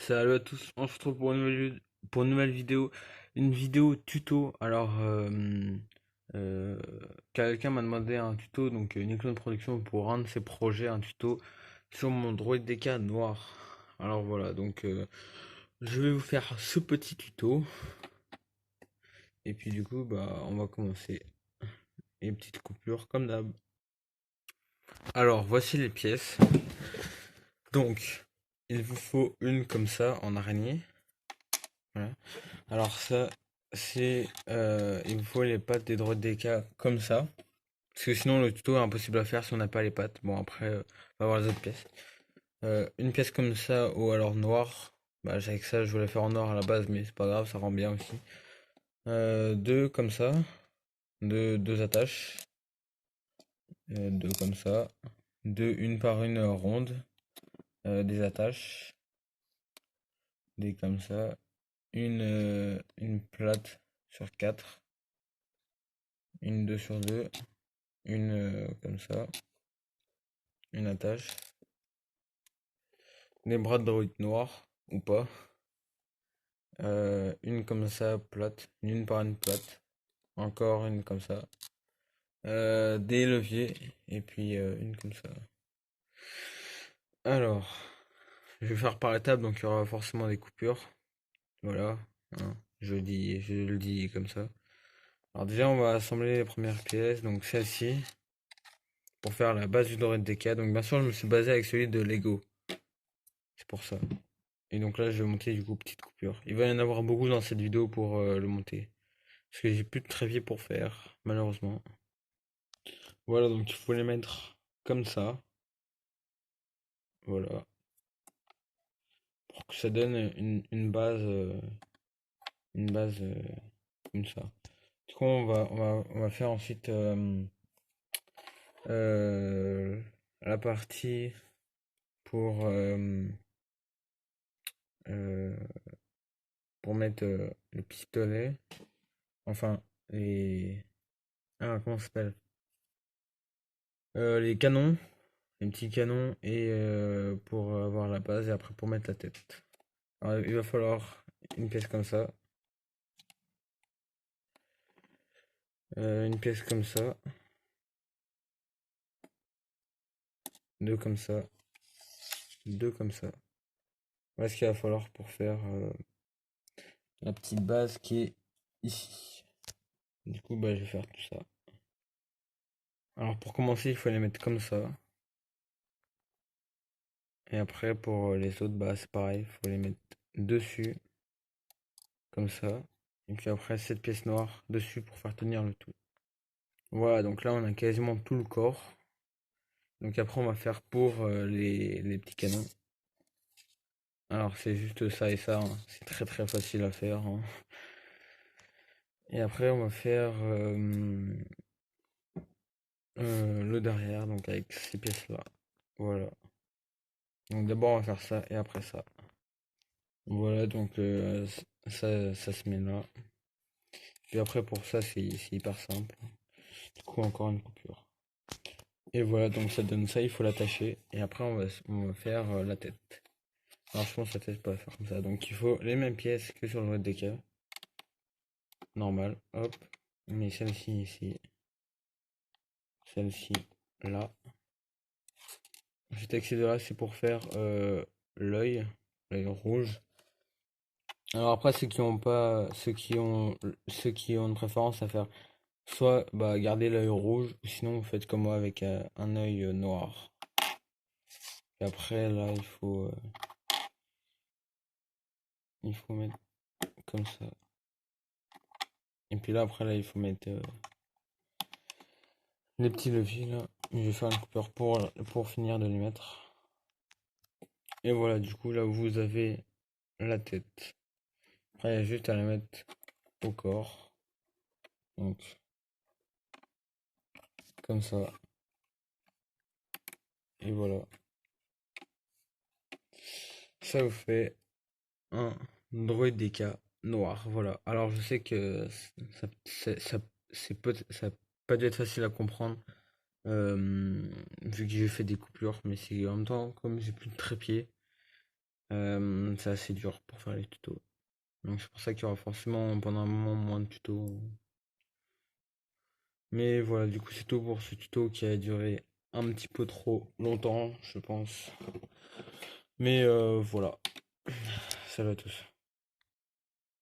Salut à tous, on se retrouve pour une nouvelle vidéo, une vidéo tuto. Euh, Quelqu'un m'a demandé un tuto, donc Niclone Production, pour un de ses projets, un tuto sur mon Droid DK noir. Alors voilà, je vais vous faire ce petit tuto, et puis du coup, bah, on va commencer. Et une petite coupure comme d'hab. Alors, voici les pièces. Donc, il vous faut une comme ça en araignée. Voilà. Alors ça, il vous faut les pattes des droids DK comme ça. Parce que sinon le tuto est impossible à faire si on n'a pas les pattes. Bon après, on va voir les autres pièces. Une pièce comme ça ou alors noire. Bah avec ça je voulais faire en noir à la base mais c'est pas grave, ça rend bien aussi. Deux comme ça. Deux attaches. Deux comme ça. Deux une par une ronde. Des attaches. Des comme ça. Une plate sur quatre. Une 2 sur 2. Une comme ça, une attache, des bras de droïde noirs ou pas, une comme ça plate, une par une plate, encore une comme ça, des leviers et puis une comme ça. Alors, je vais faire par étapes donc il y aura forcément des coupures, voilà, hein, je le dis comme ça. Alors déjà on va assembler les premières pièces, donc celle-ci, pour faire la base du Doré de DK, donc bien sûr je me suis basé avec celui de Lego, c'est pour ça. Et donc là, je vais monter du coup petite coupure. Il va y en avoir beaucoup dans cette vidéo pour le monter. Parce que j'ai plus de trépied pour faire, malheureusement. Voilà, donc il faut les mettre comme ça. Voilà. Pour que ça donne une base comme ça. Du coup, on va faire ensuite euh, la partie pour, euh, euh, pour mettre le pistolet. Enfin, les... Ah, comment ça s'appelle? Les canons. Un petit canon et pour avoir la base et après pour mettre la tête. Alors, il va falloir une pièce comme ça, une pièce comme ça, deux comme ça, deux comme ça. Voilà ce qu'il va falloir pour faire la petite base qui est ici. Du coup, bah, je vais faire tout ça. Alors pour commencer, il faut les mettre comme ça. Et après pour les autres, bah, c'est pareil, il faut les mettre dessus, comme ça. Et puis après cette pièce noire dessus pour faire tenir le tout. Voilà, donc là on a quasiment tout le corps. Donc après, on va faire pour les petits canons. Alors c'est juste ça et ça, hein. C'est très très facile à faire, hein. Et après, on va faire le derrière, donc avec ces pièces-là. Voilà. Donc d'abord, on va faire ça et après ça. Voilà, donc ça se met là. Puis après, pour ça, c'est hyper simple. Du coup, encore une coupure. Et voilà, donc ça donne ça, il faut l'attacher. Et après, on va faire la tête. Alors je pense que la tête, pas faire comme ça. Donc il faut les mêmes pièces que sur le mode DK. Normal, hop. Mais celle-ci ici, celle-ci là. Ensuite, avec ces deux-là, c'est pour faire l'œil, l'œil rouge. Alors après, ceux qui ont une préférence à faire, soit bah, garder l'œil rouge, ou sinon vous faites comme moi avec un œil noir. Et après, là, il faut mettre comme ça. Et puis là, après, là, il faut mettre les petits leviers là. Je vais faire une coupure pour finir de les mettre. Et voilà, du coup, là, vous avez la tête. Après, il y a juste à la mettre au corps. Donc, comme ça. Et voilà. Ça vous fait un droid DK noir. Voilà. Alors, je sais que ça a pas dû être facile à comprendre. Vu que j'ai fait des coupures. Mais c'est en même temps, comme j'ai plus de trépied. C'est assez dur pour faire les tutos. Donc c'est pour ça qu'il y aura forcément pendant un moment moins de tutos. Mais voilà, du coup c'est tout pour ce tuto qui a duré un petit peu trop longtemps, je pense. Mais voilà, salut à tous.